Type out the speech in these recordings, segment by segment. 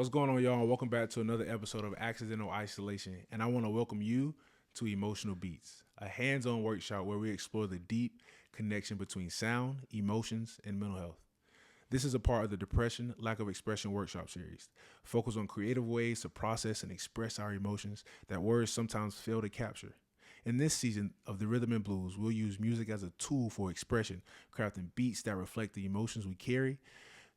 What's going on, y'all? Welcome back to another episode of Accidental Isolation, and I want to welcome you to Emotional Beats, a hands-on workshop where we explore the deep connection between sound, emotions, and mental health. This is a part of the Depression Lack of Expression workshop series, focused on creative ways to process and express our emotions that words sometimes fail to capture. In this season of the Rhythm and Blues, we'll use music as a tool for expression, crafting beats that reflect the emotions we carry.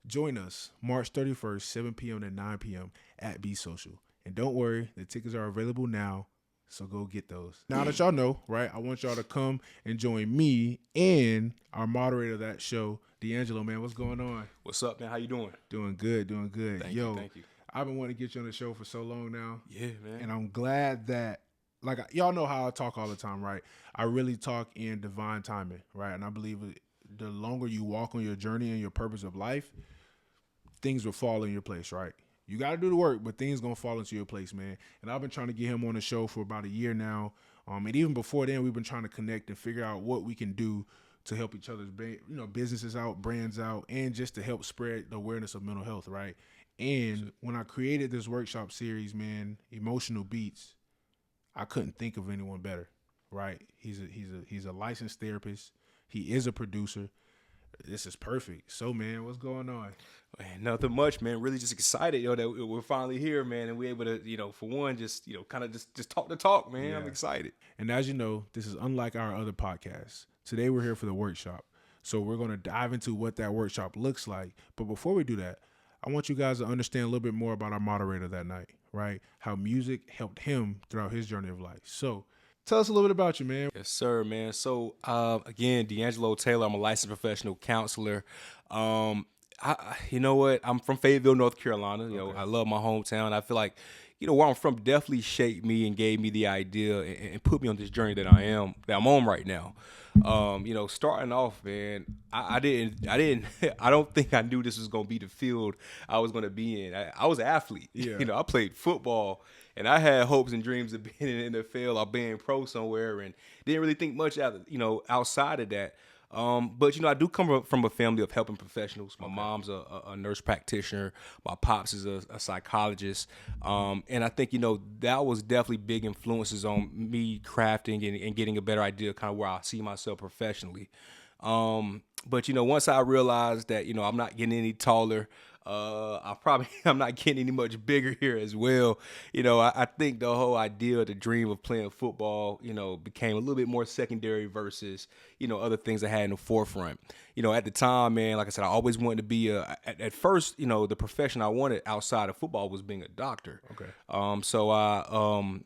Join us March 31st, 7 p.m. to 9 p.m. at Be Social. And don't worry, the tickets are available now, so go get those. Now that y'all know, right, I want y'all to come and join me and our moderator of that show, D'Angelo, man. What's going on? What's up, man? How you doing? Doing good, doing good. Thank you, thank you. I've been wanting to get you on the show for so long now. Yeah, man. And I'm glad that, like, y'all know how I talk all the time, right? I really talk in divine timing, right? And I believe the longer you walk on your journey and your purpose of life, things will fall in your place, right? You got to do the work, but things going to fall into your place, man. And I've been trying to get him on the show for about a year now. And even before then, we've been trying to connect and figure out what we can do to help each other's, businesses out, brands out, and just to help spread the awareness of mental health, right? And when I created this workshop series, man, Emotional Beats, I couldn't think of anyone better, right? He's a licensed therapist. He is a producer. This is perfect. So, man, what's going on? Man, nothing much, man. Really just excited, that we're finally here, man, and we're able to, for one, just, kind of just talk the talk, man. Yeah. I'm excited. And as you know, this is unlike our other podcasts. Today, we're here for the workshop. So we're going to dive into what that workshop looks like. But before we do that, I want you guys to understand a little bit more about our moderator that night, right? How music helped him throughout his journey of life. So tell us a little bit about you, man. Yes, sir, man. So, again, D'Angelo Taylor. I'm a licensed professional counselor. You know what? I'm from Fayetteville, North Carolina. I love my hometown. I feel like, where I'm from definitely shaped me and gave me the idea and put me on this journey that I'm on right now. Starting off, man, I don't think I knew this was going to be the field I was going to be in. I was an athlete. Yeah. I played football. And I had hopes and dreams of being in the NFL or being pro somewhere, and didn't really think much outside of that. But I do come from a family of helping professionals. My mom's a nurse practitioner. My pops is a psychologist. And I think that was definitely big influences on me crafting and getting a better idea of kind of where I see myself professionally. But once I realized that I'm not getting any taller. I'm not getting any much bigger here as well. I think the whole idea, the dream of playing football, became a little bit more secondary versus, other things I had in the forefront. At the time, man, like I said, I always wanted to be at first, the profession I wanted outside of football was being a doctor. Okay. So I,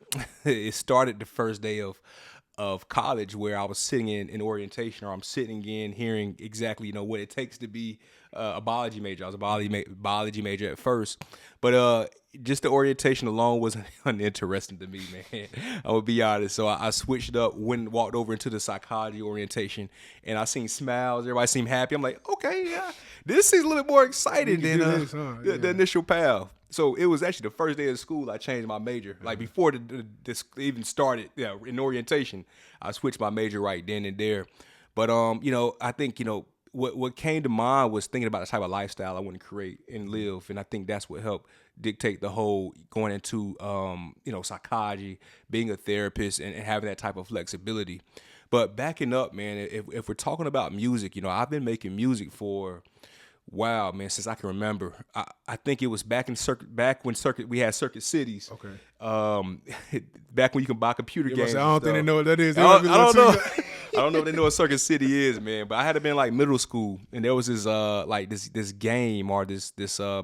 it started the first day of college where I was sitting in orientation, or I'm sitting in hearing exactly, what it takes to be a biology major. I was a biology major at first, but just the orientation alone wasn't uninteresting to me, man. I'm gonna be honest. So I switched up, walked over into the psychology orientation, and I seen smiles. Everybody seemed happy. I'm like, okay, yeah, this is a little bit more exciting than the initial path. So it was actually the first day of school I changed my major. Like before this even started, in orientation, I switched my major right then and there. But I think what came to mind was thinking about the type of lifestyle I want to create and live, and I think that's what helped dictate the whole going into psychology, being a therapist, and having that type of flexibility. But backing up, man, if we're talking about music, I've been making music for. Wow, man! Since I can remember, I think it was back when we had Circuit Cities. Okay. Back when you can buy computer games. I don't think they know what that is. I don't know. I don't know if they know what Circuit City is, man. But I had to been like middle school, and there was this game or this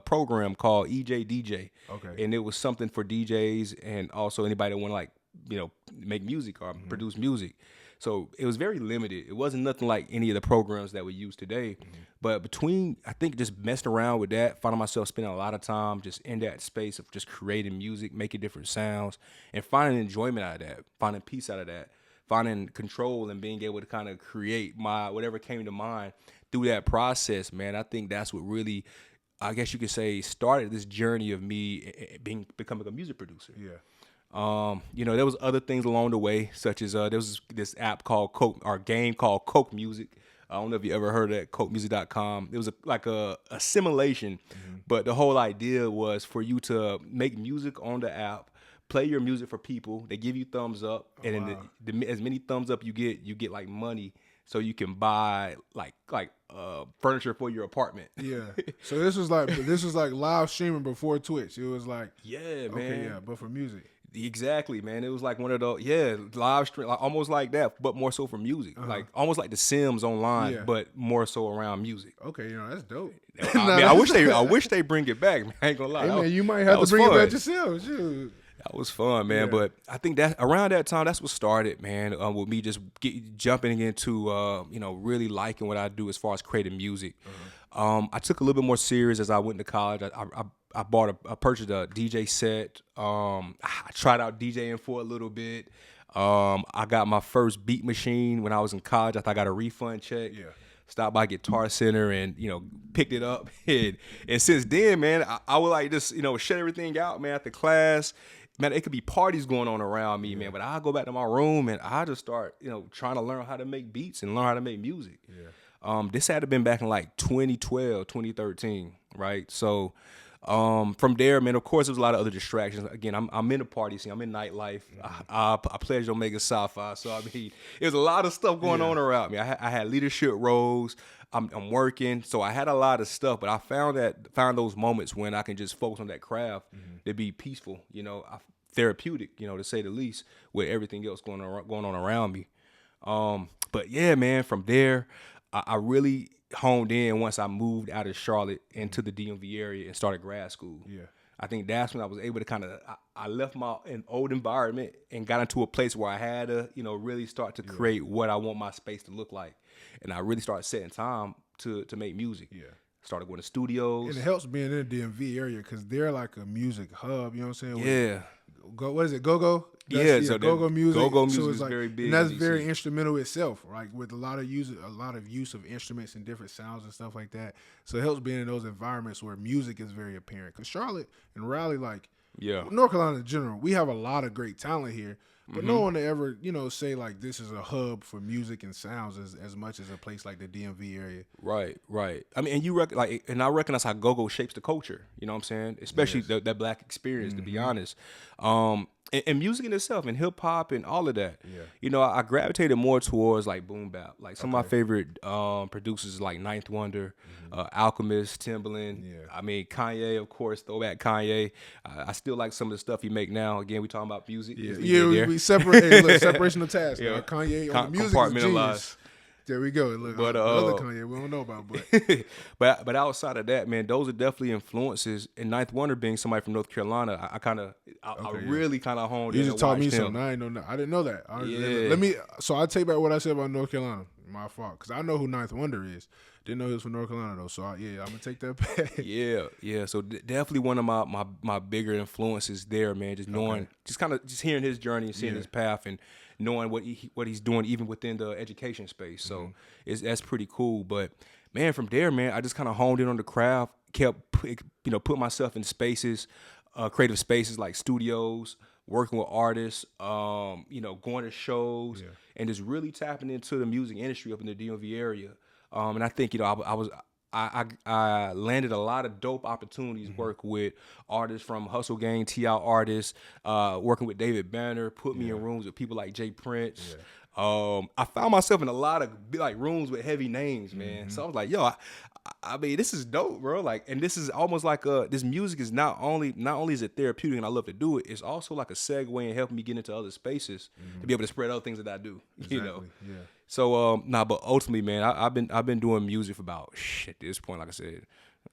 program called EJ DJ. Okay. And it was something for DJs and also anybody that want to make music or produce music. So it was very limited. It wasn't nothing like any of the programs that we use today. Mm-hmm. But between, I think, just messing around with that, finding myself spending a lot of time just in that space of just creating music, making different sounds, and finding enjoyment out of that, finding peace out of that, finding control and being able to kind of create my whatever came to mind through that process, man. I think that's what really, I guess you could say, started this journey of me becoming a music producer. Yeah. There was other things along the way, such as there was this app called Coke, or game called Coke Music. I don't know if you ever heard of that, cokemusic.com. It was like a simulation, but the whole idea was for you to make music on the app, play your music for people. They give you thumbs up, and then as many thumbs up you get like money, so you can buy like furniture for your apartment. Yeah. So this was like live streaming before Twitch. It was like Yeah, man. Okay, yeah, but for music. Exactly, man. It was like one of those, live stream, like almost like that, but more so for music, like almost like The Sims online, but more so around music. Okay, that's dope. I mean, I wish they bring it back. Man. I ain't gonna lie. Hey, man, you might have to bring it back yourself. Shoot. That was fun, man. Yeah. But I think that around that time, that's what started, man. With me just jumping into, really liking what I do as far as creating music. I took a little bit more serious as I went to college. I purchased a DJ set. I tried out DJing for a little bit. I got my first beat machine when I was in college. I thought I got a refund check. Yeah. Stopped by Guitar Center and, picked it up. And since then, man, I would like just, shut everything out, man, after class. Man, it could be parties going on around me, man. But I go back to my room and I just start, trying to learn how to make beats and learn how to make music. Yeah. This had to been back in like 2012, 2013, right? So from there, man, of course, there's a lot of other distractions. Again, I'm in the party scene. I'm in nightlife. I pledged Omega Psi-Phi. So, I mean, there's a lot of stuff going on around me. I had leadership roles. I'm working. So I had a lot of stuff. But I found those moments when I can just focus on that craft to be peaceful, therapeutic, to say the least, with everything else going on around me. But, yeah, man, from there, I really honed in once I moved out of Charlotte into the DMV area and started grad school. Yeah, I think that's when I was able to I left my old environment and got into a place where I had to, really start to create what I want my space to look like. And I really started setting time to make music. Yeah. Started going to studios. And it helps being in the DMV area because they're like a music hub, you know what I'm saying? Yeah. What is it, Go-Go? So Go-Go music. Go-Go music so is like, very big. And that's very instrumental itself, like with a lot of use of instruments and different sounds and stuff like that. So it helps being in those environments where music is very apparent. Because Charlotte and Raleigh, North Carolina in general, we have a lot of great talent here. But no one to ever, say like this is a hub for music and sounds as much as a place like the DMV area. Right. I mean, and I recognize how go-go shapes the culture. You know what I'm saying? Especially that black experience, to be honest. And music in itself, and hip hop, and all of that. Yeah. I gravitated more towards like boom bap. Like some of my favorite producers, like Ninth Wonder, Alchemist, Timbaland. Yeah. I mean, Kanye, of course, throwback Kanye. I still like some of the stuff he make now. Again, we talking about music. Yeah, we separate. Separation of tasks. Yeah. Kanye on the music is genius. There we go. Look, the other Kanye we don't know about, but outside of that, man, those are definitely influences. And Ninth Wonder being somebody from North Carolina, I really kind of honed in. You just taught me something. I didn't know that. So I take back what I said about North Carolina. My fault, because I know who Ninth Wonder is. Didn't know he was from North Carolina though. So I'm gonna take that back. Yeah. So definitely one of my bigger influences there, man. Just knowing, just hearing his journey and seeing his path and knowing what he's doing even within the education space. So that's pretty cool. But man, from there, man, I just kind of honed in on the craft, kept put myself in spaces, creative spaces like studios, working with artists, going to shows, and just really tapping into the music industry up in the DMV area. And I think I landed a lot of dope opportunities. Work with artists from Hustle Gang, T.I. artists, working with David Banner, put me in rooms with people like Jay Prince. I found myself in a lot of rooms with heavy names, man. So I was like, yo, I mean, this is dope, bro. And this is almost like this music is not only is it therapeutic and I love to do it, it's also like a segue in helping me get into other spaces to be able to spread other things that I do. Exactly. Yeah. So but ultimately, man, I've been doing music for about at this point, like I said,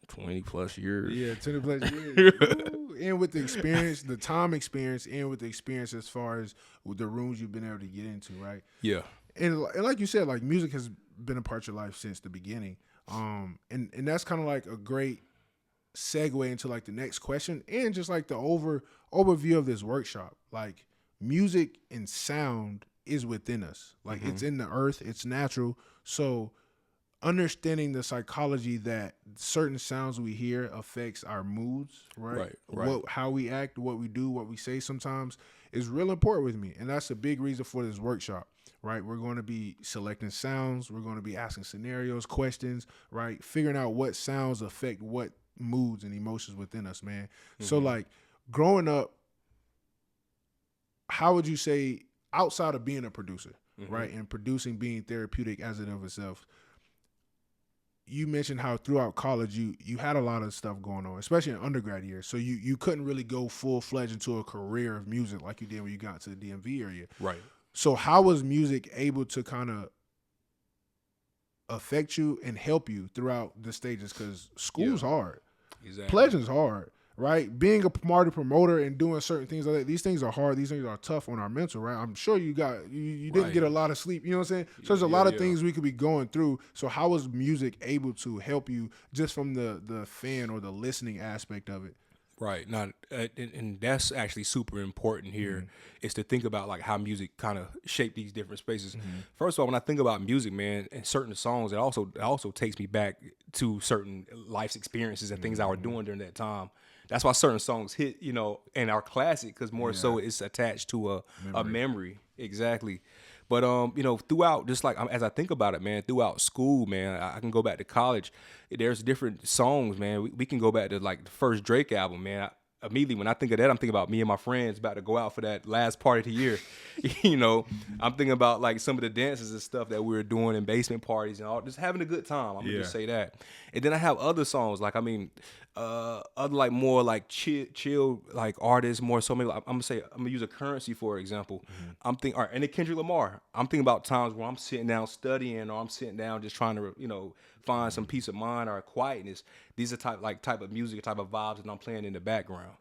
20 plus years. Yeah, 20 plus years. And with the experience, the time experience, and with the experience as far as with the rooms you've been able to get into, right? Yeah. And like you said, like music has been a part of your life since the beginning. And that's kind of like a great segue into like the next question and just like the overview of this workshop. Like music and sound is within us. Like it's in the earth, it's natural. So understanding the psychology that certain sounds we hear affects our moods, right? How we act, what we do, what we say sometimes is real important with me. And that's a big reason for this workshop. right? We're going to be selecting sounds. We're going to be asking scenarios, questions, right? Figuring out what sounds affect what moods and emotions within us, man. So like growing up, how would you say, outside of being a producer, right, and producing being therapeutic as in of itself, you mentioned how throughout college you had a lot of stuff going on, especially in undergrad years. So you couldn't really go full-fledged into a career of music like you did when you got to the DMV area. Right. So how was music able to kind of affect you and help you throughout the stages? Because school's hard. Exactly. Pledging's hard, right? Being a promoter and doing certain things like that, these things are hard. These things are tough on our mental, right? I'm sure you didn't get a lot of sleep. You know what I'm saying? So there's a lot of things we could be going through. So how was music able to help you just from the fan or the listening aspect of it? Right. Now, and that's actually super important here, is to think about like how music kind of shape these different spaces. First of all, when I think about music, man, and certain songs, it also takes me back to certain life's experiences and things I were doing during that time. That's why certain songs hit, and are classic, because more so it's attached to a memory. Exactly. But throughout, just like as I think about it, man, throughout school, man, I can go back to college. There's different songs, man. We can go back to like the first Drake album, man. Immediately when I think of that, I'm thinking about me and my friends about to go out for that last party of the year. I'm thinking about like some of the dances and stuff that we were doing in basement parties and all, just having a good time. I'm gonna just say that. And then I have other songs, like other like more like chill like artists, more so maybe I'm gonna use a Currency for example. I'm thinking, and then Kendrick Lamar. I'm thinking about times where I'm sitting down studying, or I'm sitting down just trying to find some peace of mind or quietness. These are type of music, type of vibes that I'm playing in the background.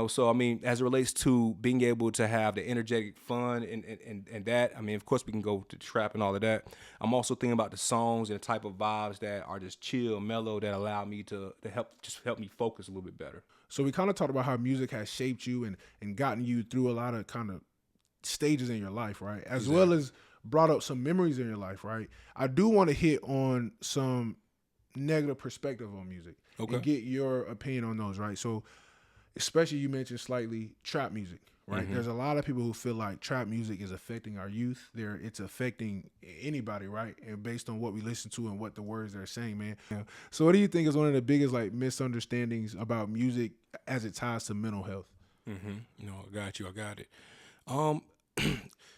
So I mean, as it relates to being able to have the energetic fun and that, I mean, of course we can go to trap and all of that. I'm also thinking about the songs and the type of vibes that are just chill, mellow, that allow me to help me focus a little bit better. So we kind of talked about how music has shaped you and gotten you through a lot of kind of stages in your life, right? As well as brought up some memories in your life, right? I do want to hit on some negative perspective on music and get your opinion on those, right? So especially you mentioned slightly trap music, right? There's a lot of people who feel like trap music is affecting our youth. It's affecting anybody, right? And based on what we listen to and what the words they're saying, man. So what do you think is one of the biggest like misunderstandings about music as it ties to mental health? I got you. I got it.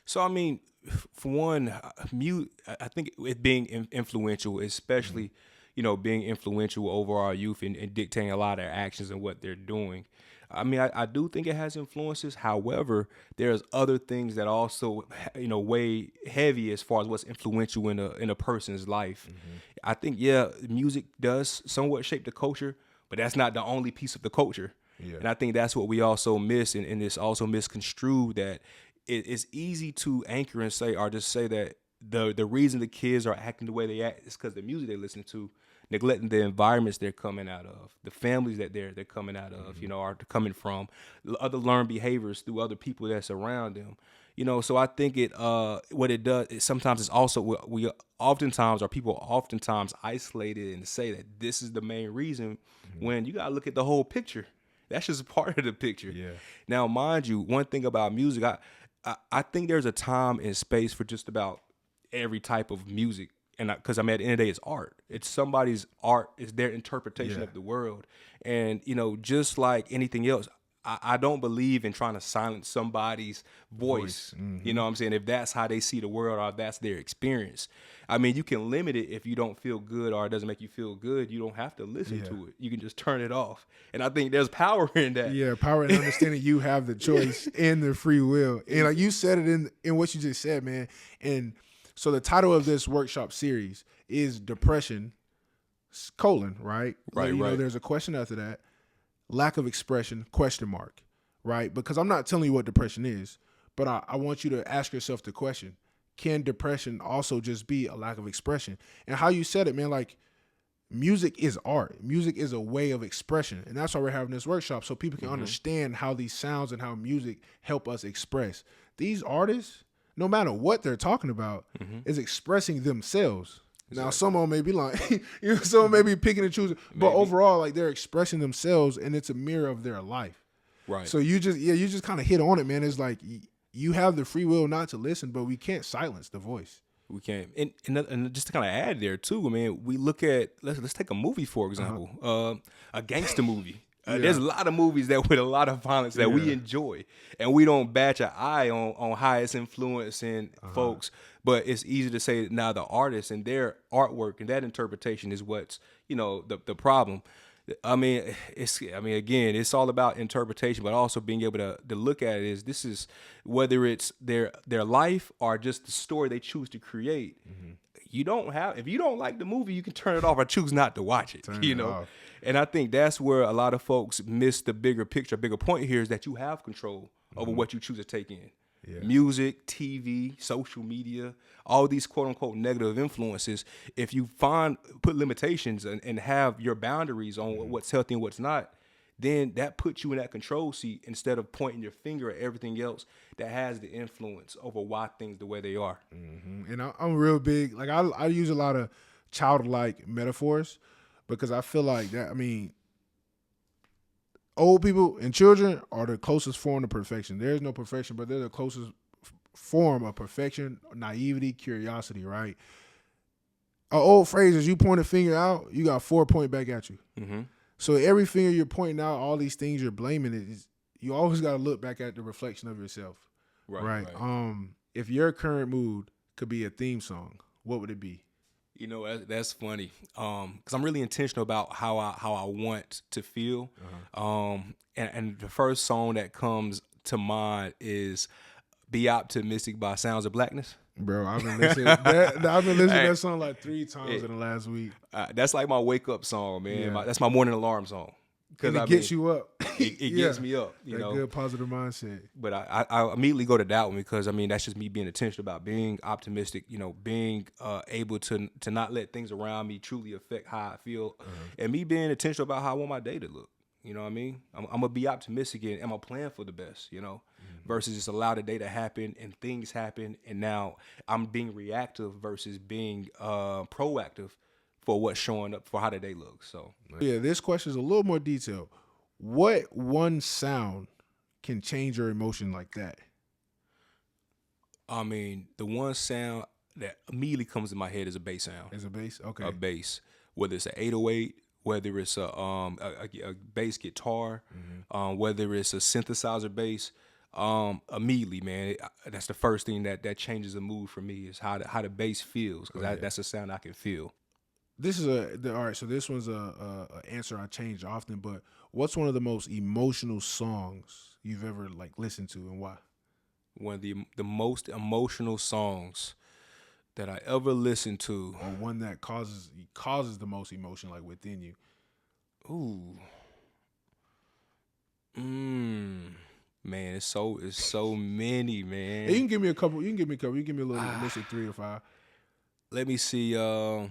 So I mean, for one, I think it being influential, especially being influential over our youth and dictating a lot of their actions and what they're doing. I mean, I do think it has influences. However, there's other things that also, weigh heavy as far as what's influential in a person's life. I think, music does somewhat shape the culture, but that's not the only piece of the culture. And I think that's what we also miss, and it's also misconstrued, that it's easy to anchor and say, or just say that the reason the kids are acting the way they act is because the music they listen to, neglecting the environments they're coming out of, the families that they're coming out of, are coming from, other learned behaviors through other people that's around them. So I think what it does is sometimes it's also people oftentimes isolated and say that this is the main reason, when you gotta look at the whole picture. That's just a part of the picture. Now, mind you, one thing about music, I think there's a time and space for just about every type of music. And because at the end of the day, it's art. It's somebody's art. It's their interpretation of the world. And, just like anything else, I don't believe in trying to silence somebody's voice. You know what I'm saying? If that's how they see the world, or if that's their experience. I mean, you can limit it if you don't feel good or it doesn't make you feel good. You don't have to listen to it. You can just turn it off. And I think there's power in that. Yeah, power in understanding you have the choice and the free will. And like you said it in what you just said, man. And so the title of this workshop series is Depression, right? Right. There's a question after that. Lack of expression, ? Right? Because I'm not telling you what depression is, but I want you to ask yourself the question, can depression also just be a lack of expression? And how you said it, man, like music is art. Music is a way of expression. And that's why we're having this workshop, so people can understand how these sounds and how music help us express. These artists, no matter what they're talking about, is expressing themselves. Exactly. Now, someone may be like, someone may be picking and choosing, but overall, like, they're expressing themselves, and it's a mirror of their life. Right. So you just kind of hit on it, man. It's like you have the free will not to listen, but we can't silence the voice. We can't. And just to kind of add there too, I mean, we look at let's take a movie for example, a gangster movie. There's a lot of movies that with a lot of violence that we enjoy, and we don't batch an eye on how it's influencing folks. But it's easy to say now the artists and their artwork and that interpretation is what's the problem. I mean, again, it's all about interpretation, but also being able to look at it this is whether it's their life or just the story they choose to create. Mm-hmm. If you don't like the movie, you can turn it off or choose not to watch it. Off. And I think that's where a lot of folks miss the bigger picture. Bigger point here is that you have control over what you choose to take in. Yeah. Music, TV, social media, all these quote unquote negative influences. If you put limitations and have your boundaries on what's healthy and what's not, then that puts you in that control seat instead of pointing your finger at everything else that has the influence over why things the way they are. Mm-hmm. And I'm real big. Like I use a lot of childlike metaphors because I feel like that. I mean, old people and children are the closest form to perfection. There is no perfection, but they're the closest form of perfection, naivety, curiosity, right? An old phrase is you point a finger out, you got 4 point back at you. Mm-hmm. So every finger you're pointing out, all these things you're blaming, you always got to look back at the reflection of yourself. Right. If your current mood could be a theme song, what would it be? That's funny because I'm really intentional about how I want to feel. And the first song that comes to mind is "Be Optimistic" by Sounds of Blackness. Bro, I've been listening to that song like 3 times in the last week. That's like my wake up song, man. Yeah. That's my morning alarm song. Because it gets you up. It gets me up. That good positive mindset. But I immediately go to that one because that's just me being intentional about being optimistic. Being able to not let things around me truly affect how I feel, and me being intentional about how I want my day to look. You know what I mean? I'm gonna be optimistic and I'm gonna plan for the best. Versus just allow the day to happen and things happen, and now I'm being reactive versus being proactive for what's showing up for how the day looks. So this question is a little more detailed. What one sound can change your emotion like that? I mean, the one sound that immediately comes to my head is a bass sound. Is a bass? Okay. A bass, whether it's an 808, whether it's a bass guitar, whether it's a synthesizer bass. Immediately, man, that's the first thing that changes the mood for me is how the bass feels because that's a sound I can feel. This is all right. So this one's a answer I change often. But what's one of the most emotional songs you've ever listened to, and why? One of the most emotional songs that I ever listened to, or one that causes the most emotion within you. Ooh, man, it's so many, man. You can give me a couple. You can give me a little list of 3 or 5. Let me see.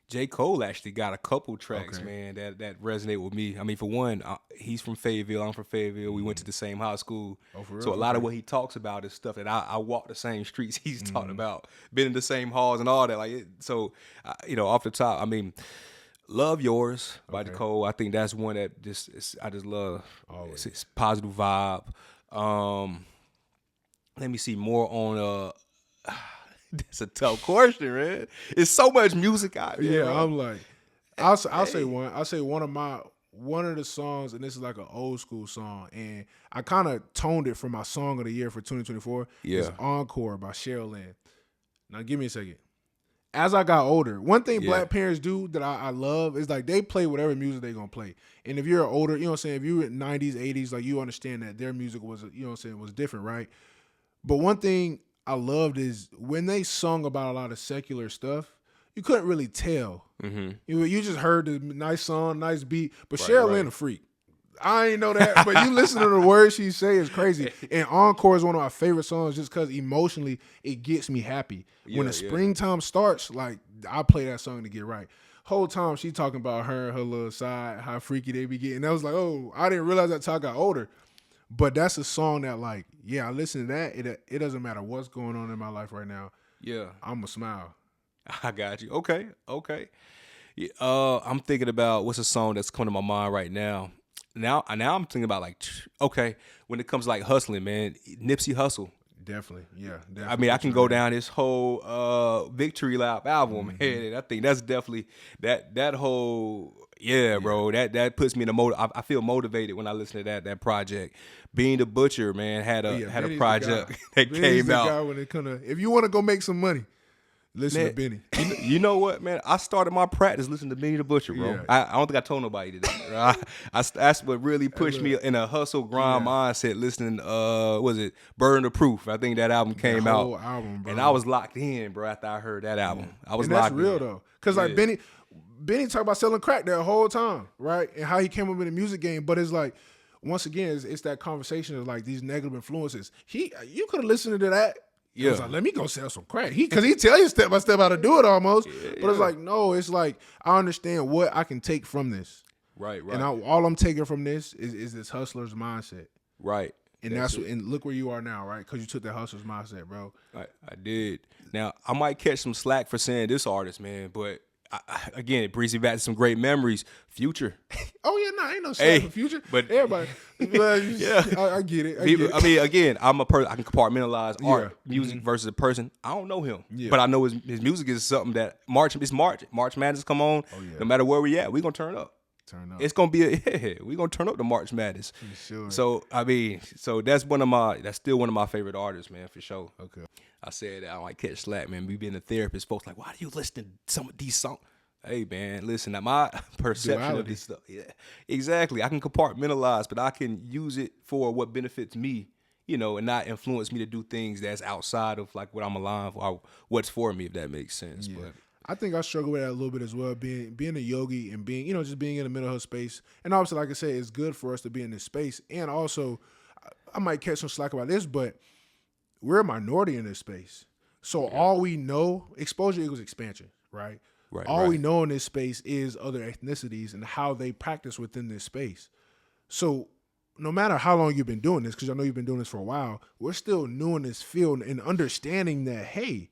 J. Cole actually got a couple tracks, man, that resonate with me. I mean, for one, he's from Fayetteville. I'm from Fayetteville. We went to the same high school. Oh, for real? So a lot of what he talks about is stuff that I walk the same streets he's talking about, been in the same halls and all that. Off the top, I mean, Love Yours by J. Cole. I think that's one that I just love. It's positive vibe. Let me see more on That's a tough question, man. It's so much music out there. Yeah, man. I'm like, I'll say one. I'll say one of the songs, and this is like an old school song, and I kind of toned it for my song of the year for 2024. Yeah, it's Encore by Cheryl Lynn. Now, give me a second. As I got older, one thing black parents do that I love is they play whatever music they're gonna play. And if you're older, you know what I'm saying, if you were in 90s, 80s, you understand that their music was, you know what I'm saying, was different, right? But one thing I loved is when they sung about a lot of secular stuff, you couldn't really tell. Mm-hmm. You just heard the nice song, nice beat, but Cheryl Lynn a freak. I ain't know that, but you listen to the words she say is crazy. And Encore is one of my favorite songs just because emotionally it gets me happy. When the springtime starts, I play that song to get right. Whole time she talking about her and her little side, how freaky they be getting. I was like, oh, I didn't realize that until I got older. But that's a song that, I listen to that. It doesn't matter what's going on in my life right now. Yeah. I'm going to smile. I got you. Okay. Yeah, I'm thinking about what's a song that's coming to my mind right now now I'm thinking about like, okay, when it comes to like hustling, man, Nipsey Hussle. Definitely, yeah. Definitely I mean, I can go down this whole Victory Lap album, man, and I think that's definitely that whole bro. That puts me in a mode. I feel motivated when I listen to that project. Being the Butcher, man, had a project that Benny's came the out. guy when it kind of, if you want to go make some money, listen to Benny. You know what, man? I started my practice listening to Benny the Butcher, bro. Yeah. I don't think I told nobody today. That's what really pushed me in a hustle grind mindset. Listening, was it Burden of Proof? I think that album came whole out, album, bro. and I was locked in, bro. After I heard that album, I was and that's locked real in. though, because like Benny talked about selling crack that whole time, right? And how he came up in the music game, but it's like, once again, it's that conversation of like these negative influences. You could have listened to that. Yeah, was like, let me go sell some crack. Because he tell you step by step how to do it almost. But it's like, no, it's like I understand what I can take from this. Right. And all I'm taking from this is this hustler's mindset. Right. And and look where you are now, right? Because you took that hustler's mindset, bro. I did. Now I might catch some slack for saying this artist, man, but again, it brings me back to some great memories. Future. Oh yeah, ain't no slack for Future. But everybody, I get it. I mean, again, I'm a person. I can compartmentalize art, music versus a person. I don't know him, but I know his music is something that March Madness come on. No matter where we at, we gonna turn up. It's gonna be we gonna turn up the March Madness. For sure. So I mean, that's still one of my favorite artists, man, for sure. Okay. I said that I like catch slack, man. We being a therapist, folks like, why do you listen to some of these songs? Hey, man, listen, my perception of this stuff. Yeah, exactly. I can compartmentalize, but I can use it for what benefits me, and not influence me to do things that's outside of like what I'm aligned for or what's for me, if that makes sense. Yeah. But I think I struggle with that a little bit as well, being a yogi and being, just being in the mental health space. And obviously, like I said, it's good for us to be in this space. And also, I might catch some slack about this, but we're a minority in this space. So all we know, exposure equals expansion, right? All we know in this space is other ethnicities and how they practice within this space. So no matter how long you've been doing this, because I know you've been doing this for a while, we're still new in this field and understanding that, hey,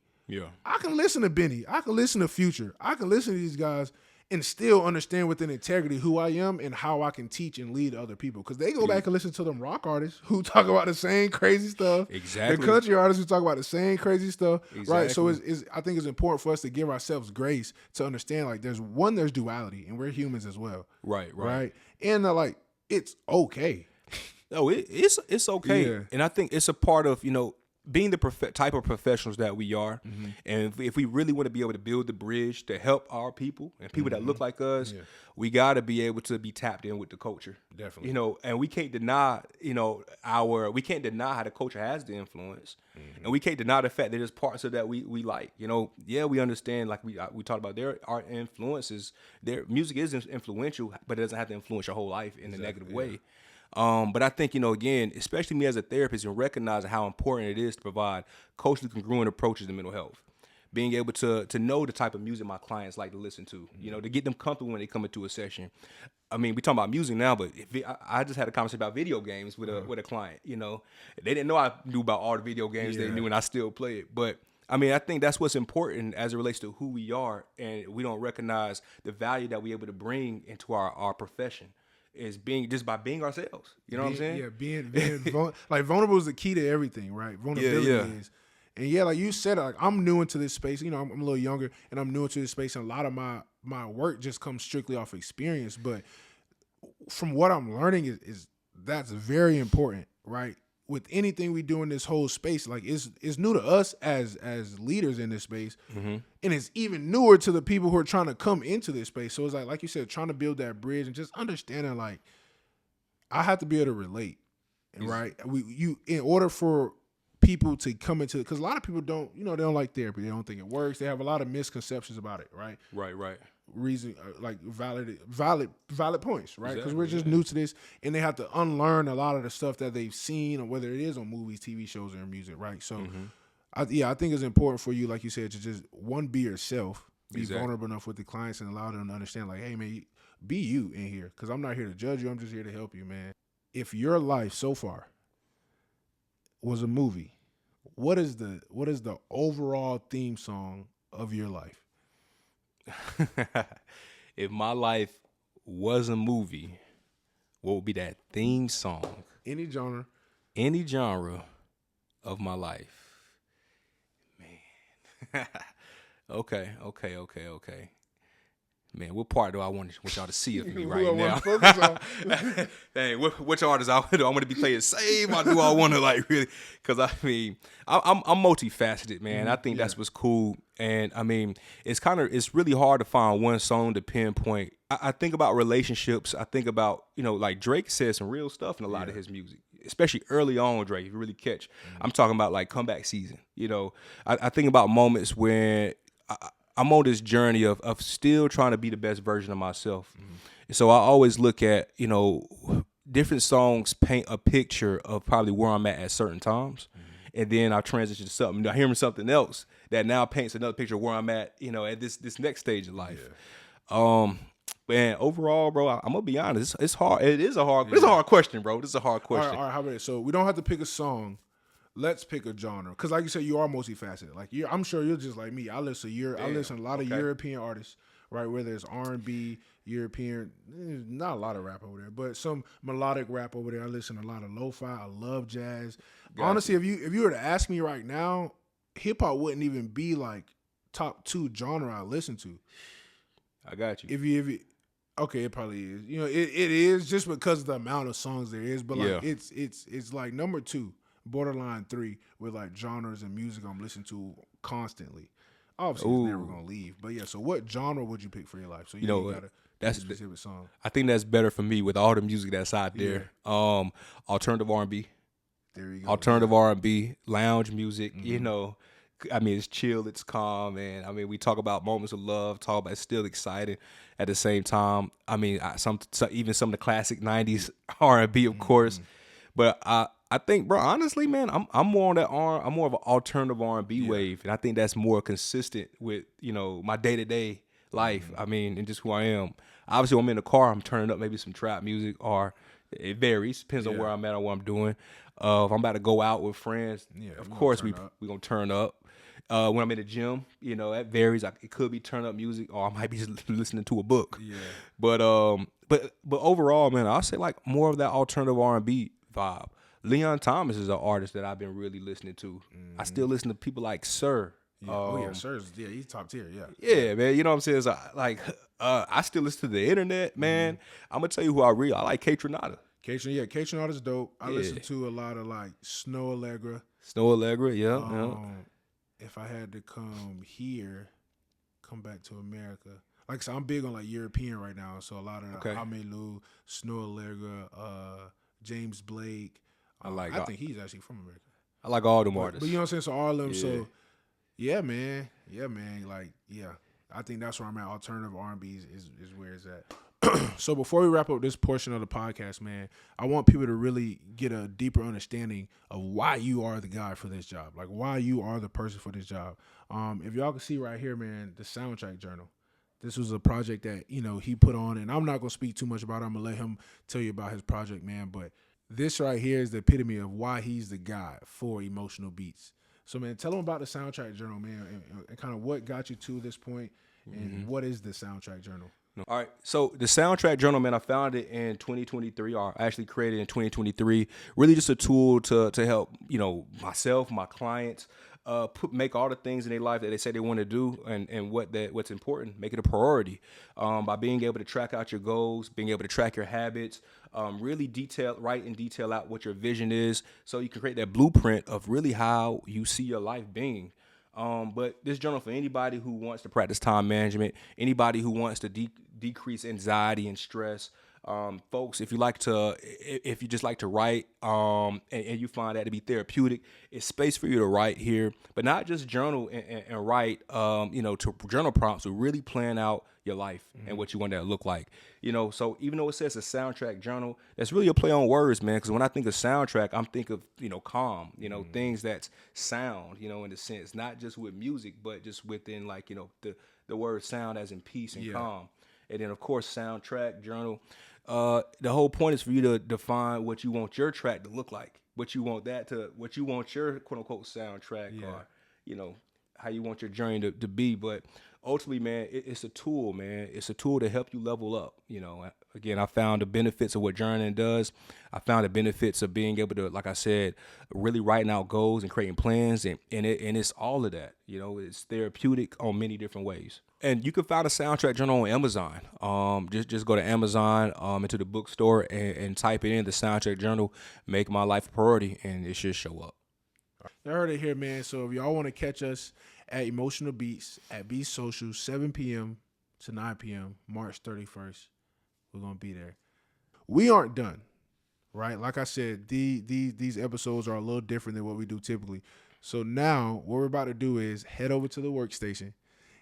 I can listen to Benny. I can listen to Future. I can listen to these guys and still understand within integrity who I am and how I can teach and lead other people. Because they go back and listen to them rock artists who talk about the same crazy stuff. Exactly. The country artists who talk about the same crazy stuff. Exactly. Right. So I think it's important for us to give ourselves grace to understand like there's duality and we're humans as well. Right. And like it's okay. No, it's okay. Yeah. And I think it's a part of, being the type of professionals that we are, and if we really want to be able to build the bridge to help our people and people that look like us, we got to be able to be tapped in with the culture. Definitely. And we can't deny, we can't deny how the culture has the influence, and we can't deny the fact that there's parts of that we like. We understand, like we talked about, there are influences. Their music is influential, but it doesn't have to influence your whole life in a negative way. But I think, again, especially me as a therapist and recognizing how important it is to provide culturally congruent approaches to mental health. Being able to know the type of music my clients like to listen to, to get them comfortable when they come into a session. I mean, we talking about music now, but I just had a conversation about video games with a client, They didn't know I knew about all the video games they knew, and I still play it. But I mean, I think that's what's important as it relates to who we are, and we don't recognize the value that we're able to bring into our profession. Is being by being ourselves. You know what I'm saying? Yeah, being like vulnerable is the key to everything, right? Vulnerability is. And like you said, like I'm new into this space. I'm a little younger and I'm new into this space, and a lot of my work just comes strictly off experience. But from what I'm learning is that's very important, right? With anything we do in this whole space, like it's new to us as leaders in this space, and it's even newer to the people who are trying to come into this space. So it's like you said, trying to build that bridge and just understanding like I have to be able to relate, right? In order for people to come into it, because a lot of people don't, they don't like therapy. They don't think it works. They have a lot of misconceptions about it, right? Right. Reason like valid points, right? Because we're just new to this, and they have to unlearn a lot of the stuff that they've seen, or whether it is on movies, TV shows, or music, right? So, I think it's important for you, like you said, to just be yourself, be vulnerable enough with the clients, and allow them to understand, like, hey man, be you in here, because I'm not here to judge you. I'm just here to help you, man. If your life so far was a movie, what is the overall theme song of your life? If my life was a movie, What would be that theme song? Any genre. Any genre of my life. Man. Okay. Man, what part do I want y'all to see of me Who right I now? wanna focus on. Dang, which artist do I want to be playing same, or do I want to like really? Because I mean, I'm multifaceted, man. I think that's what's cool, and I mean, it's really hard to find one song to pinpoint. I think about relationships. I think about like Drake says some real stuff in a lot of his music, especially early on. Drake, if you really catch, I'm talking about like comeback season. I think about moments when I'm on this journey of still trying to be the best version of myself. And so I always look at, different songs paint a picture of probably where I'm at certain times. And then I transition to something, I hear something else that now paints another picture of where I'm at, at this next stage of life. Man, overall, bro, I'm gonna be honest. It's hard. It's a hard question, bro. This is a hard question. All right, how about it? So we don't have to pick a song. Let's pick a genre, because like you said, you are multifaceted. Like I'm sure you're just like me. I listen to a lot of European artists, right? Whether it's R&B, European, not a lot of rap over there, but some melodic rap over there. I listen to a lot of lo-fi. I love jazz. Honestly, if you were to ask me right now, hip hop wouldn't even be like top 2 genre I listen to. I got you. If you okay, it probably is. It is just because of the amount of songs there is, but like it's like number 2. Borderline 3 with like genres and music I'm listening to constantly. Obviously, it's never gonna leave. But yeah, so what genre would you pick for your life? So you gotta that's a specific song. I think that's better for me with all the music that's out there. Alternative R&B. There you go. Alternative R&B, lounge music. I mean, it's chill, it's calm, and I mean, we talk about moments of love, talk about it's still exciting at the same time. I mean, even some of the classic '90s R&B, of course, but I think, bro, honestly, man, I'm more on that I'm more of an alternative R&B wave, and I think that's more consistent with my day-to-day life. I mean, and just who I am. Obviously, when I'm in the car, I'm turning up maybe some trap music, or it varies, depends on where I'm at or what I'm doing. If I'm about to go out with friends, of course we gonna turn up. When I'm in the gym, that varies. It could be turn up music, or I might be just listening to a book. Yeah. But overall, man, I'll say like more of that alternative R&B vibe. Leon Thomas is an artist that I've been really listening to. I still listen to people like Sir. Sir's he's top tier. Yeah, man. You know what I'm saying? So, I still listen to the internet, man. I'm gonna tell you who I like. K Tronada. K Tronada's dope. I listen to a lot of like Snow Allegra. Yeah. If I had to come back to America, like so, I'm big on like European right now. So a lot of Amelu, Snow Allegra, James Blake. I think he's actually from America. I like all them artists. But you know what I'm saying? So all of them. Yeah. So yeah, man. Like, I think that's where I'm at. Alternative R&B is where it's at. So before we wrap up this portion of the podcast, man, I want people to really get a deeper understanding of why you are the guy for this job. Like why you are the person for this job. If y'all can see right here, man, the Soundtrack Journal. This was a project that, he put on, and I'm not going to speak too much about it. I'm going to let him tell you about his project, man. But this right here is the epitome of why he's the guy for Emotional Beats. So, man, tell them about the Soundtrack Journal, man, and kind of what got you to this point, and what is the Soundtrack Journal? All right, so the Soundtrack Journal, man, I found it in 2023, or actually created in 2023. Really just a tool to help, myself, my clients, make all the things in their life that they say they want to do and what's important, make it a priority by being able to track out your goals, being able to track your habits, really write and detail out what your vision is so you can create that blueprint of really how you see your life being. But this journal for anybody who wants to practice time management, anybody who wants to decrease anxiety and stress. Folks, if you just like to write, and you find that to be therapeutic, it's space for you to write here, but not just journal and write, to journal prompts, to really plan out your life and what you want that to look like. So even though it says a soundtrack journal, that's really a play on words, man. Because when I think of soundtrack, I'm thinking of, calm, things that's sound, in a sense, not just with music, but just within like, the word sound as in peace and calm. And then of course, soundtrack journal. The whole point is for you to define what you want your track to look like, what you want your quote unquote soundtrack, or how you want your journey to be. But ultimately, man, it's a tool, man. It's a tool to help you level up. You know, again, I found the benefits of what journaling does. I found the benefits of being able to, like I said, really writing out goals and creating plans, and it's all of that. You know, it's therapeutic on many different ways. And you can find a soundtrack journal on Amazon. Just go to Amazon, into the bookstore, and type it in, the soundtrack journal, make my life a priority, and it should show up. You heard it here, man. So if y'all want to catch us at Emotional Beats at Beats Social, 7 p.m. to 9 p.m., March 31st, we're going to be there. We aren't done, right? Like I said, these episodes are a little different than what we do typically. So now what we're about to do is head over to the workstation,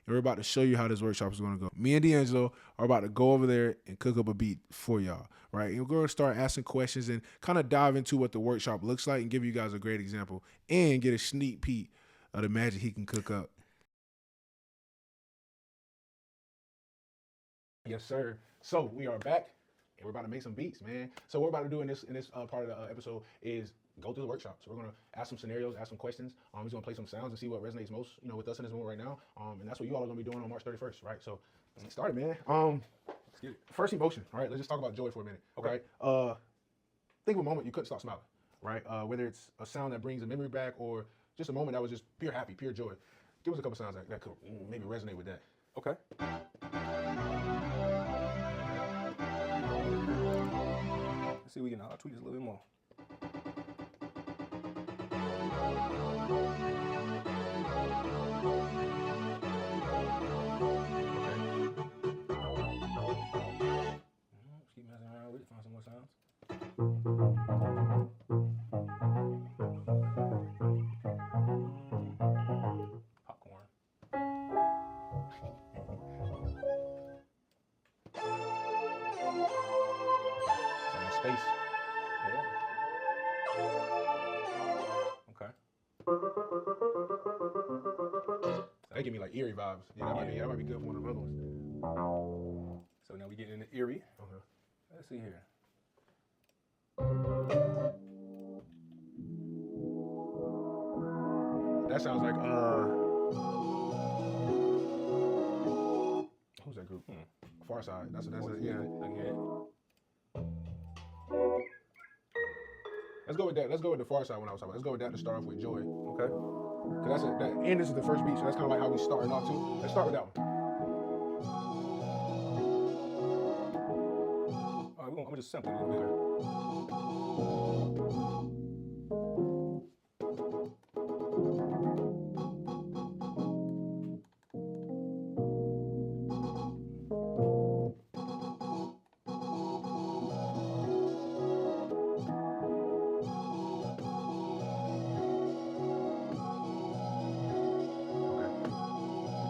and we're about to show you how this workshop is going to go. Me and D'Angelo are about to go over there and cook up a beat for y'all, right? And we're going to start asking questions and kind of dive into what the workshop looks like and give you guys a great example and get a sneak peek of the magic he can cook up. Yes, sir. So we are back, and we're about to make some beats, man. So what we're about to do in this part of the episode is go through the workshop. So we're gonna ask some scenarios, ask some questions. We're gonna play some sounds and see what resonates most, with us in this moment right now. And that's what you all are gonna be doing on March 31st, right? So let's get started, man. Let's get it. First emotion, all right? Let's just talk about joy for a minute, okay? Right? Think of a moment you couldn't stop smiling, right? Whether it's a sound that brings a memory back or just a moment that was just pure happy, pure joy. Give us a couple sounds that could maybe resonate with that. Okay. Let's see if we can tweak this a little bit more. Just keep messing around with it, find some more sounds. Popcorn. Space. Yeah. Okay. They give me like eerie vibes. Yeah, that might be good for one of the other ones. So now we get into eerie. Okay. Let's see here. That sounds like who's that group? Far Side. That's yeah. I get it. Let's go with that. Let's go with the Far Side when I was talking about. Let's go with that to start off with joy. Okay. Cause and this is the first beat, so that's kind of like how we starting off too. Let's start with that one. All right, I'm gonna just sample a little bit.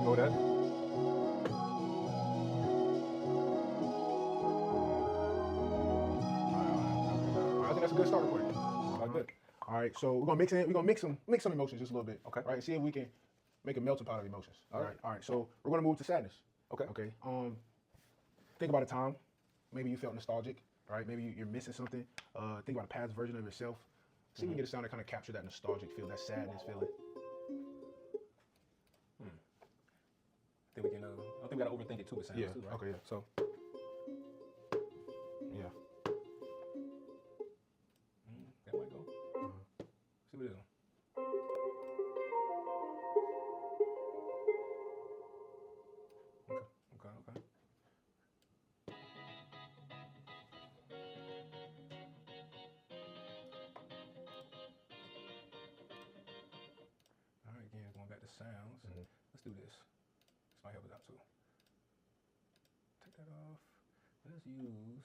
Know that? I think that's a good starting point. All right, so we're gonna mix some emotions just a little bit. Okay. Right, see if we can make a melting pot of emotions. All right. So we're gonna move to sadness. Okay. Think about a time, maybe you felt nostalgic. Right, maybe you're missing something. Think about a past version of yourself. See if we can get a sound that kind of capture that nostalgic feel, that sadness feeling. I think we can. I don't think we gotta overthink it too. It sounds too, right? Okay. Yeah. So. Yeah. That might go. See what it is. Okay. All right, again, going back to sounds. Let's do this. This might help us out too. Take that off. Let's use.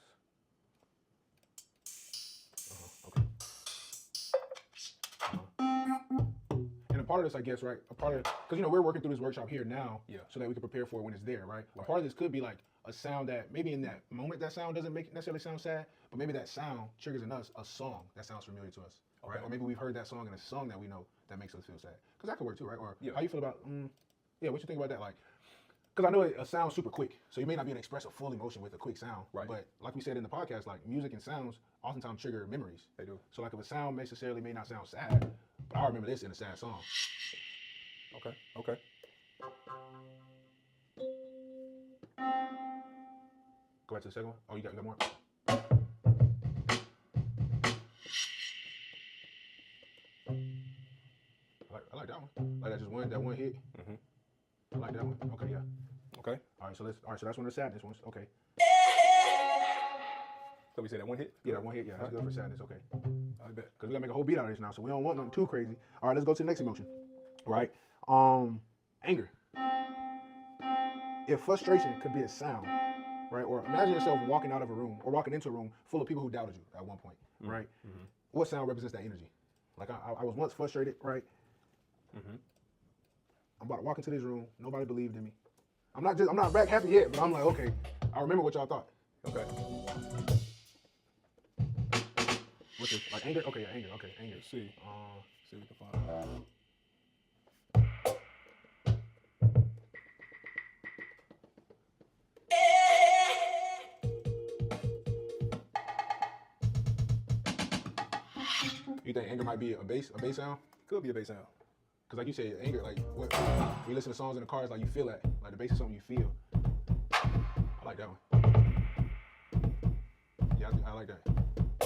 And a part of this, I guess, right? A part of because we're working through this workshop here now, so that we can prepare for it when it's there, right? A part of this could be like a sound that maybe in that moment that sound doesn't make it necessarily sound sad, but maybe that sound triggers in us a song that sounds familiar to us, right? Or maybe we've heard that song in a song that we know that makes us feel sad. Because that could work too, right? Or how you feel about, what you think about that? Like, because I know it sounds super quick, so you may not be able to express a full emotion with a quick sound, right? But like we said in the podcast, like music and sounds oftentimes trigger memories. They do. So like if a sound necessarily may not sound sad, but I remember this in a sad song. Okay. Okay. Go back to the second one. Oh, you got more. I like that one. Like that one hit. Mm-hmm. I like that one. Okay, yeah. Okay. All right, so that's one of the sadness ones. Okay. So we said that one hit? Yeah, that one hit. Yeah, that's good for sadness. Okay. I bet. Because we gotta make a whole beat out of this now, so we don't want nothing too crazy. All right, let's go to the next emotion. Right. Anger. If frustration could be a sound, right? Or imagine yourself walking out of a room or walking into a room full of people who doubted you at one point, right? Mm-hmm. What sound represents that energy? Like I was once frustrated, right? Mm-hmm. I'm about to walk into this room. Nobody believed in me. I'm not back happy yet, but I'm like, okay, I remember what y'all thought. Okay. What's this? Like anger? Okay, yeah, anger. Okay, anger. Let's see. See if we can find. You think anger might be a bass sound? Could be a bass sound. Cause like you said, anger, like when you listen to songs in the car, it's like you feel that. Like the bass is something you feel. I like that one. Yeah, I like that.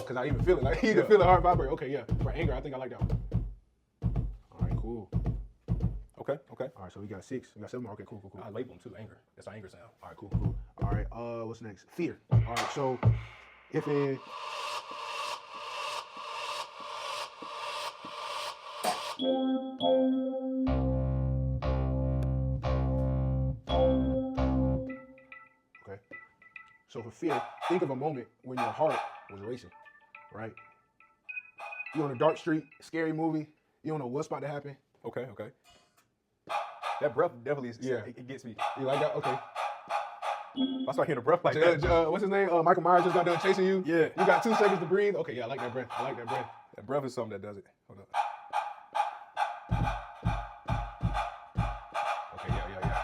Cause I even feel it. Like you can feel the heart vibrate. Okay, yeah. For anger, I think I like that one. All right, cool. Okay. Okay. All right, so we got 6. We got 7 more. Okay, cool. I label them too. Anger. That's our anger sound. All right, cool. All right, what's next? Fear. All right, so if it okay. So for fear, think of a moment when your heart was racing, right? You're on a dark street, scary movie. You don't know what's about to happen. Okay. That breath definitely is. Yeah. It gets me. You like that? Okay. If I start hearing a breath like that. What's his name? Michael Myers just got done chasing you. Yeah. You got 2 seconds to breathe. Okay, yeah, I like that breath. That breath is something that does it. Hold up. Okay, yeah.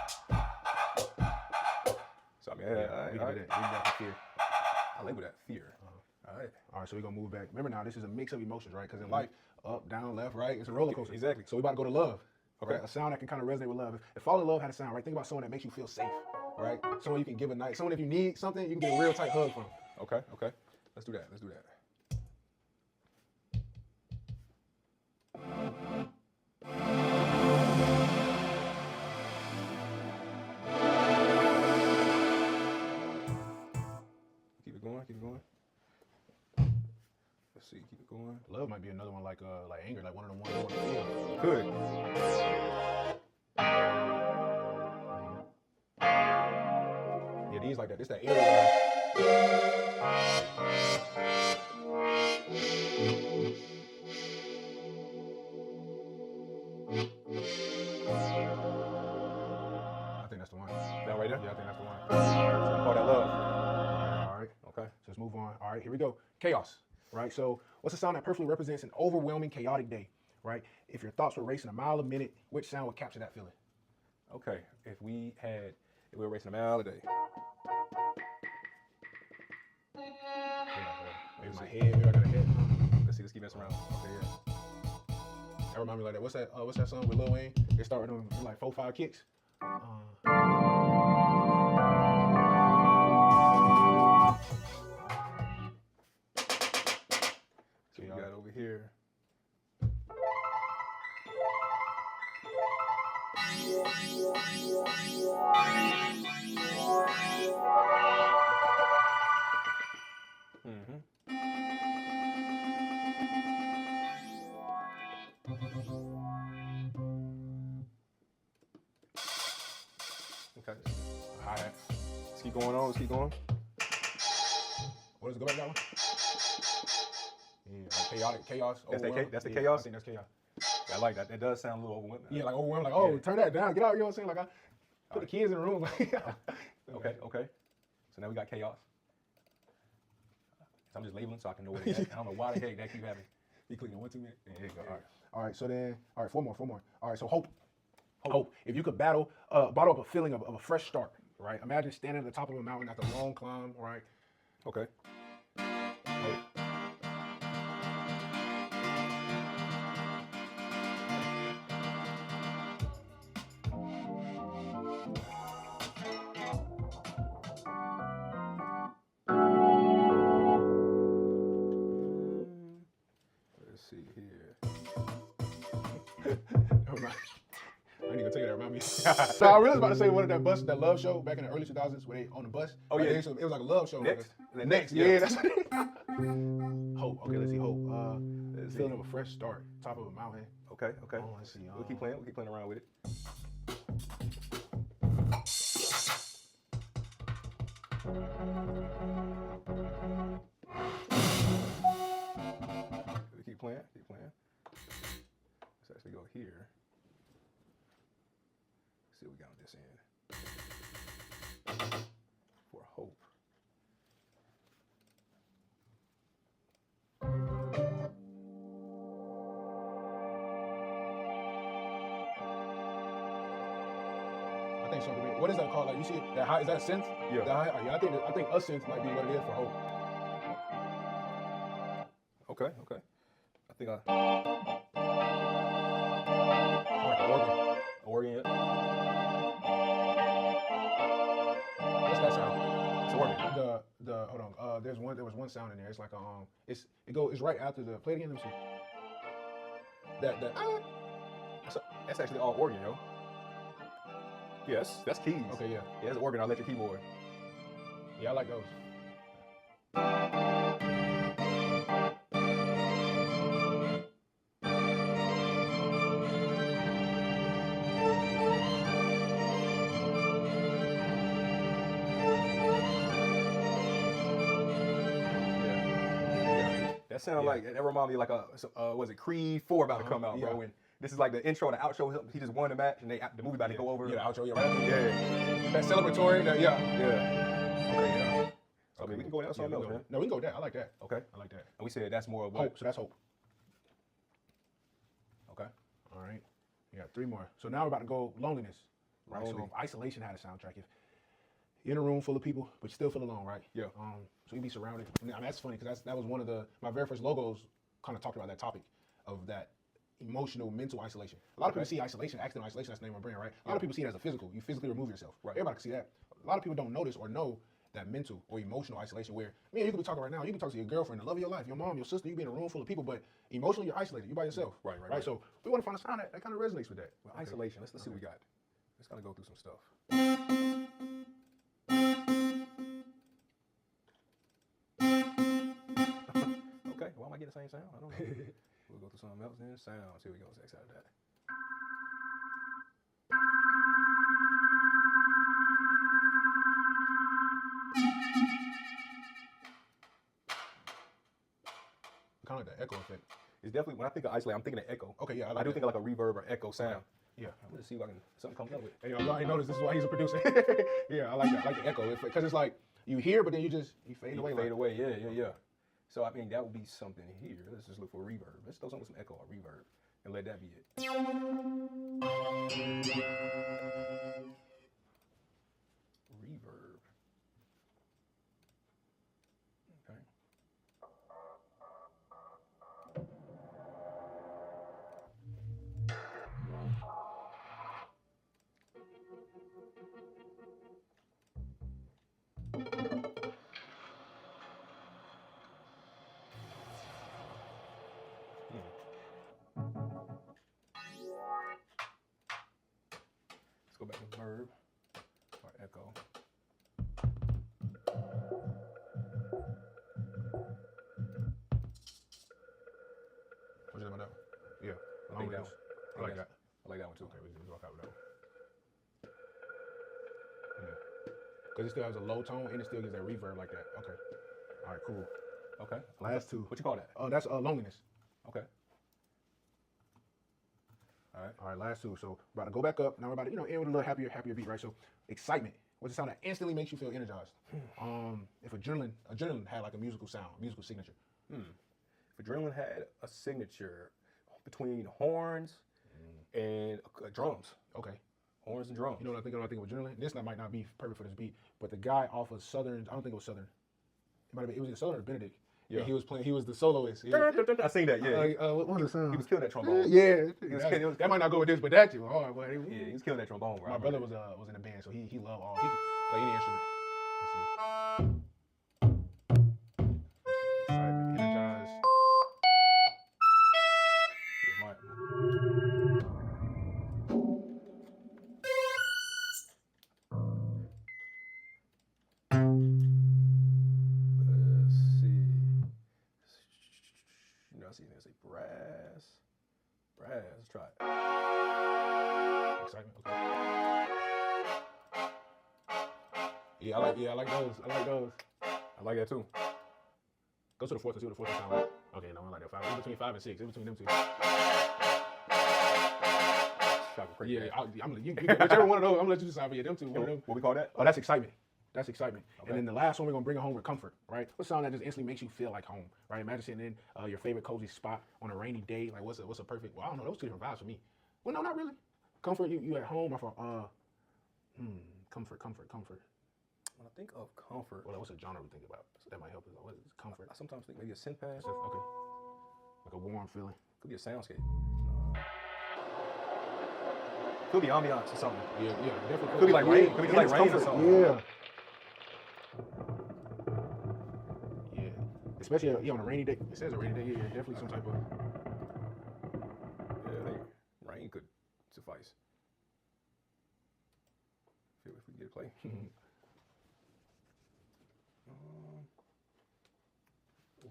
So I mean, We can do that for fear. I label that fear. All right, so we're gonna move back. Remember now, this is a mix of emotions, right? Because in life, up, down, left, right, it's a roller coaster. Exactly. So we about to go to love. Okay. Right? A sound that can kind of resonate with love. If Fall in Love had a sound, right? Think about someone that makes you feel safe, right? Someone you can give a night. Someone if you need something, you can get a real tight hug from. Okay. Let's do that. Keep it going. Let's see. Keep it going. Love might be another one like anger, like one of the ones you want to feel. Could. Yeah, these like that. This that area. I think that's the one. That right there? Yeah, I think that's the one. So we call that love. All right. Okay. So let's move on. All right, here we go. Chaos, right? So what's a sound that perfectly represents an overwhelming, chaotic day, right? If your thoughts were racing a mile a minute, which sound would capture that feeling? Okay. If we were racing a mile a day. Maybe my head, maybe I got a head. Let's keep messing around. Okay, yeah. That remind me like that. What's that song with Lil Wayne? They start with them like 4-5 kicks. So we got over here. Okay. Hi-hat. Let's keep going on. What does it go back that one? Yeah, like chaotic, chaos. That's the chaos? I think that's chaos. Yeah, I like that. That does sound a little overwhelming. Yeah, like overwhelmed, like, oh, Yeah. turn that down, get out, you know what I'm saying? Like, I put the kids in the room. Okay. So now we got chaos. So I'm just labeling so I can know what it is. I don't know why the heck that keep happening. You clicking on 1, 2 minutes? Yeah, there you go. All right, so then, 4 more. All right, so hope. If you could bottle up a feeling of a fresh start, right? Imagine standing at the top of a mountain after a long climb, right? Okay. even tell you that. Remind me. So I really was about to say one of that bus, that Love show back in the early 2000s where they on the bus. Oh, yeah. It was like a love show. Next? Next. Yeah. Yeah. That's Hope. Okay, let's see. Hope. Feeling of a fresh start. Top of a mountain. Okay. Oh, let's see. We'll keep playing around with it. Keep playing. Let's actually go here. Let's see what we got on this end. For hope. I think something. What is that called? Like you see it, that high? Is that a synth? Yeah. Yeah. I think a synth might be what it is for hope. Okay. I think Like an organ. Organ. What's that sound? It's organ. The hold on. There was one sound in there. It's like a it's right after the play it again. Let me see. That's actually all organ, yo. Yes, that's keys. Okay, yeah. Yeah, that's organ on electric keyboard. Yeah, I like those. That sounds like that remind me like was it Creed 4 about to come out, bro? And this is like the intro and the outro. He just won the match, and the movie about to go over. Yeah, the outro. Yeah, right. Yeah. That celebratory. Yeah. Okay, yeah. So I mean, we can go down something else, man. No, we can go with that. I like that. Okay. I like that. And we said that's more of what? Hope. So that's hope. Okay. All right. We got 3 more. So now we're about to go loneliness. Right. Lonely. So isolation had a soundtrack. If you're in a room full of people, but you still feel alone, right? Yeah. So you be surrounded. I mean, that's funny because that was one of my very first logos. Kind of talked about that topic of that emotional, mental isolation. A lot of people see isolation, accidental isolation. That's the name of my brand, right? A lot of people see it as a physical. You physically remove yourself. Right. Everybody can see that. A lot of people don't notice or know that mental or emotional isolation where, man, you could be talking right now. You can talk to your girlfriend, the love of your life, your mom, your sister. You be in a room full of people, but emotionally you're isolated. You're by yourself. Right. So we want to find a sound that kind of resonates with that. Well, isolation. Let's see what we got. Let's kind of go through some stuff. Okay. Why am I getting the same sound? I don't know. We'll go through something else then. Sounds. Here we go. Next out of that. Kind of like the echo effect. It's definitely, when I think of isolate, I'm thinking of echo. Okay, yeah, I do think of like a reverb or echo sound. Yeah. I'm gonna see if I can something comes up with. Hey, I already noticed this is why he's a producer. Yeah, I like that. I like the echo because it's like you hear, but then you fade away. Fade away. Yeah. So I mean that would be something here. Let's just look for reverb. Let's throw something with some echo or reverb and let that be it. Reverb. Okay. Let's go back to verb or echo. What's about that one? Yeah. I like that one. I like that. I like that one too. Okay, we can rock out with that one. Yeah. Because it still has a low tone and it still gives that reverb like that. Okay. All right, cool. Okay. Last 2. What you call that? Oh, that's loneliness. Okay. All right, last 2. So about to go back up. Now we're about to, end with a little happier beat, right? So excitement. What's the sound that instantly makes you feel energized? If adrenaline had like a musical sound, musical signature. If adrenaline had a signature between horns and drums. Okay. Horns and drums. You know what I think? When I think of adrenaline, this might not be perfect for this beat, but the guy off of Southern, I don't think it was Southern. It was in Southern or Benedict. Yeah, he was the soloist. I seen that, yeah. What was the sound? He was killing that trombone. Yeah. That That might not go with this, but that too hard. Boy. Yeah, he was killing that trombone, bro. My brother was in a band, so he loved all. He could play any instrument. Let's see. Excitement, energized. There's a brass. Let's try it. Excitement. Okay. Yeah, I like those. I like that too. Go to the fourth and see what the fourth sound like. Okay, no, I like that. Five. It's between 5 and 6. It's between them two. Yeah, whichever one of those. I'm gonna let you decide. But yeah, them two. One of them. What we call that? Oh, that's excitement. That's excitement. Okay. And then the last one we're gonna bring it home with comfort, right? What sound that just instantly makes you feel like home, right? Imagine sitting in your favorite cozy spot on a rainy day. Like what's a perfect? Well, I don't know. Those two different vibes for me. Well, no, not really. Comfort. You at home. I thought. Comfort. When I think of comfort, Well, what's a genre we think about? So that might help us. What is comfort? I sometimes think maybe a synth pad. Okay. Like a warm feeling. Could be a soundscape. Could be ambiance or something. Yeah, definitely. Could be like rain. Could be like rain or something. Yeah. Especially on a rainy day. It says a rainy day. Yeah, definitely some type of. Yeah, I think rain could suffice. Feel if we can get a play.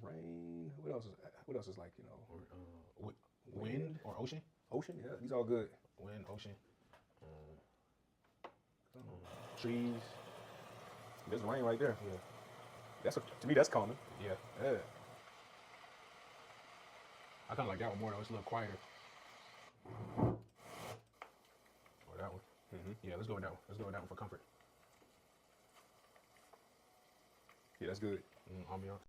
Rain. What else is like, Wind or ocean? Ocean? Yeah, these all good. Wind, ocean. Trees. There's rain right there. Yeah. To me, that's calming. Yeah. I kind of like that one more though. It's a little quieter. Or that one. Yeah, let's go with that one. Let's go with that one for comfort. Yeah, that's good. Ambiance.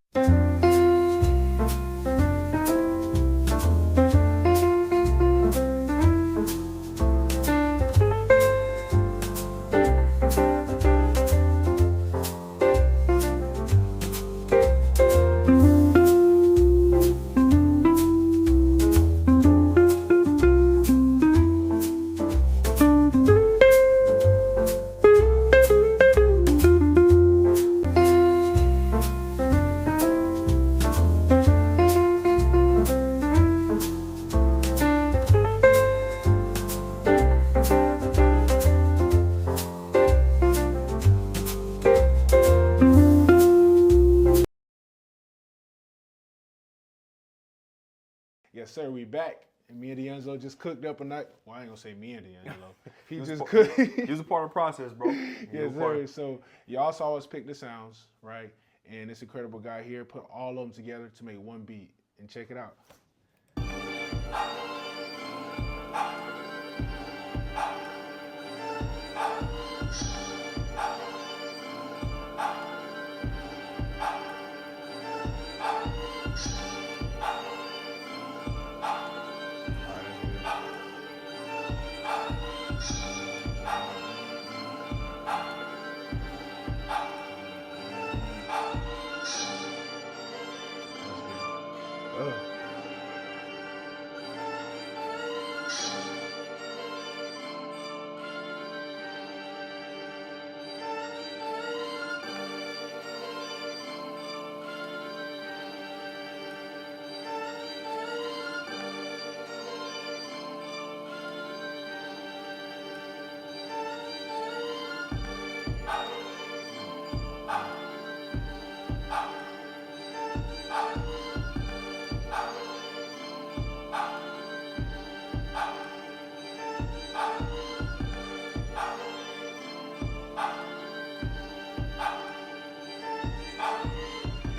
Yes, sir. We back. And me and D'Angelo just cooked up a night. Well, I ain't gonna say me and D'Angelo. He just cooked. He was a part of the process, bro. Yes, sir. So y'all saw us pick the sounds, right? And this incredible guy here put all of them together to make one beat. And check it out.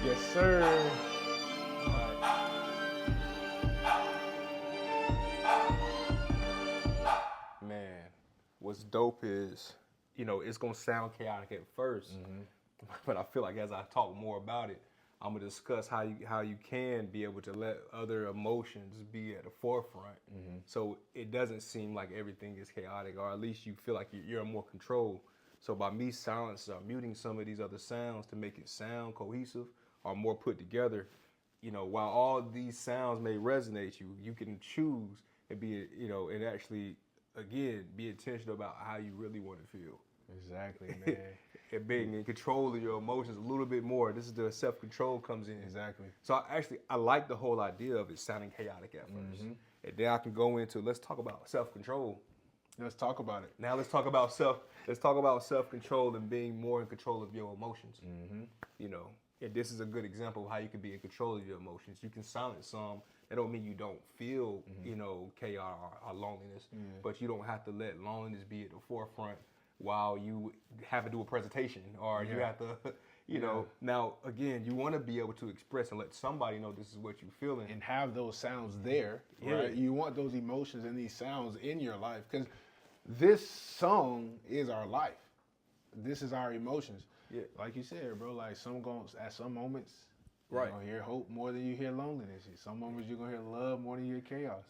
Yes, sir. Man, what's dope is, it's gonna sound chaotic at first, but I feel like as I talk more about it, I'm gonna discuss how you can be able to let other emotions be at the forefront, so it doesn't seem like everything is chaotic, or at least you feel like you're in more control. So by me silencing or muting some of these other sounds to make it sound cohesive or more put together, while all these sounds may resonate you can choose and be, and actually, again, be intentional about how you really want to feel. Exactly, man. And being in control of your emotions a little bit more. This is the self-control comes in. Exactly. So I like the whole idea of it sounding chaotic at first. And then I can go into, let's talk about self-control. Let's talk about it. Now let's talk about self-control and being more in control of your emotions. And this is a good example of how you can be in control of your emotions. You can silence some That don't mean you don't feel, you know, chaos or loneliness, but you don't have to let loneliness be at the forefront while you have to do a presentation or you have to, you know. Now, again, you want to be able to express and let somebody know this is what you're feeling. And have those sounds there, right? You want those emotions and these sounds in your life because this song is our life. This is our emotions. Yeah. Like you said, bro, like at some moments, Right. you're going to hear hope more than you hear loneliness. Some moments you're going to hear love more than you hear chaos.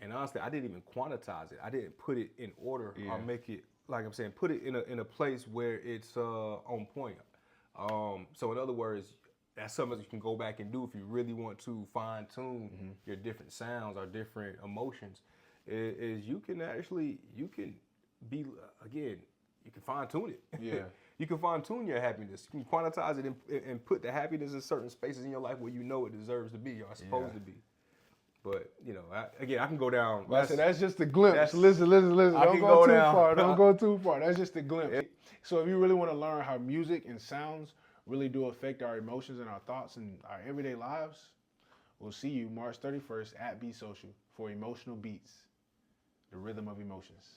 And honestly, I didn't even quantize it. I didn't put it in order or make it, like I'm saying, put it in a place where it's on point. So in other words, that's something you can go back and do if you really want to fine tune your different sounds or different emotions. Is you can be, again, you can fine tune it. Yeah. You can fine tune your happiness. You can quantize it and put the happiness in certain spaces in your life where you know it deserves to be or it's supposed to be. But, you know, I can go down. That's just a glimpse. Listen. I Don't can go go too down. far. Don't go too far. That's just a glimpse. So if you really want to learn how music and sounds really do affect our emotions and our thoughts and our everyday lives, we'll see you March 31st at Be Social for Emotional Beats, the rhythm of emotions.